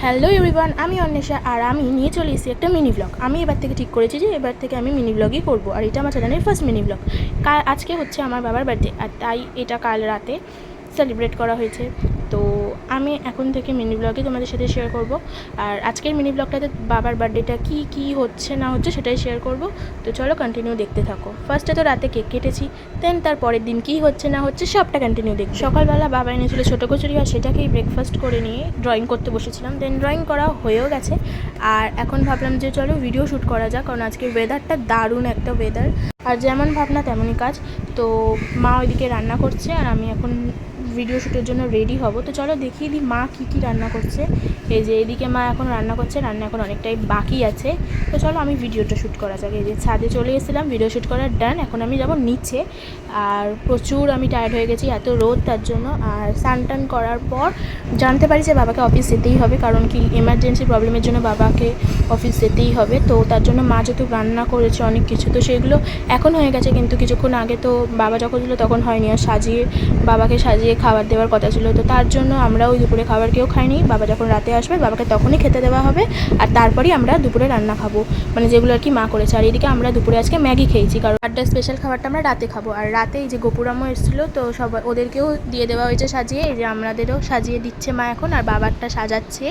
Hello everyone, আমি অন্বেষা আর আমি নিয়ে চলে এসেছি একটা মিনি ব্লগ। আমি এবার থেকে ঠিক করেছি যে এবার থেকে আমি মিনি ব্লগই করবো, আর এটা আমার চ্যানেলের ফার্স্ট মিনি ব্লগ। আজকে হচ্ছে আমার বাবার বার্থডে, আর তাই এটা কাল রাতে সেলিব্রেট করা হয়েছে। তো আমি এখন থেকে মিনি ব্লগই তোমাদের সাথে শেয়ার করব। আর আজকের মিনি ব্লগটাতে বাবার বার্থডেটা কী হচ্ছে না হচ্ছে সেটাই শেয়ার করব। তো চলো কন্টিনিউ দেখতে থাকো। ফার্স্টে তো রাতে কেক কেটেছি, দেন তার পরের দিন কী হচ্ছে না হচ্ছে সবটা কন্টিনিউ দেখি। সকালবেলা বাবা এনেছিল ছোটো কচুরি, আর সেটাকেই ব্রেকফাস্ট করে নিয়ে ড্রয়িং করতে বসেছিলাম। দেন ড্রয়িং করা হয়েও গেছে, আর এখন ভাবলাম যে চলো ভিডিও শ্যুট করা যাক, কারণ আজকের ওয়েদারটা দারুণ একটা ওয়েদার। আর যেমন ভাবনা তেমনই কাজ। তো মা ওইদিকে রান্না করছে, আর আমি এখন ভিডিও শ্যুটের জন্য রেডি হব। তো চলো দেখিয়ে দিই মা কী রান্না করছে। এই যে এদিকে মা এখন রান্না করছে, রান্না এখন অনেকটাই বাকি আছে। তো চলো আমি ভিডিওটা শ্যুট করা যাক। এই যে ছাদে চলে এসেছিলাম, ভিডিও শ্যুট করার ডান। এখন আমি যাব নিচে, আর প্রচুর আমি টায়ার্ড হয়ে গেছি, এত রোদ তার জন্য। আর স্নান টান করার পর জানতে পারি যে বাবাকে অফিস যেতেই হবে, কারণ কি এমার্জেন্সি প্রবলেমের জন্য বাবাকে অফিস যেতেই হবে। তো তার জন্য মা যেহেতু রান্না করেছে অনেক কিছু, তো সেগুলো এখন হয়ে গেছে, কিন্তু কিছুক্ষণ আগে তো বাবা যখন ছিল তখন হয়নি। আর বাবাকে সাজিয়ে খাবার দেওয়ার কথা ছিল, তো তার জন্য আমরা ওই দুপুরে খাবার কেউ খাইনি। বাবা যখন রাতে আসবে বাবাকে তখনই খেতে দেওয়া হবে, আর তারপরেই আমরা দুপুরে রান্না খাবো, মানে যেগুলো আর কি মা করেছে। আর এদিকে আমরা দুপুরে আজকে ম্যাগি খেয়েছি, কারণ একটা স্পেশাল খাবারটা আমরা রাতে খাবো। আর রাতে এই যে গোপুরামও এসেছিলো, তো সবাই ওদেরকেও দিয়ে দেওয়া হয়েছে সাজিয়ে। এই যে আমাদেরও সাজিয়ে দিচ্ছে মা এখন, আর বাবারটা সাজাচ্ছে।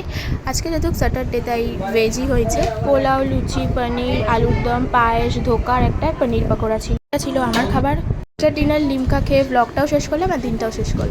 আজকে যেহেতু স্যাটারডে তাই ভেজই হয়েছে, পোলাও, লুচি, পনির, আলুর দম, পায়েস, ধোকা আর একটা পনির পাকোড়া ছিল আমার খাবার। ডিনার লিমকা খেয়ে ব্লগটাও শেষ করলাম আর দিনটাও শেষ করলাম।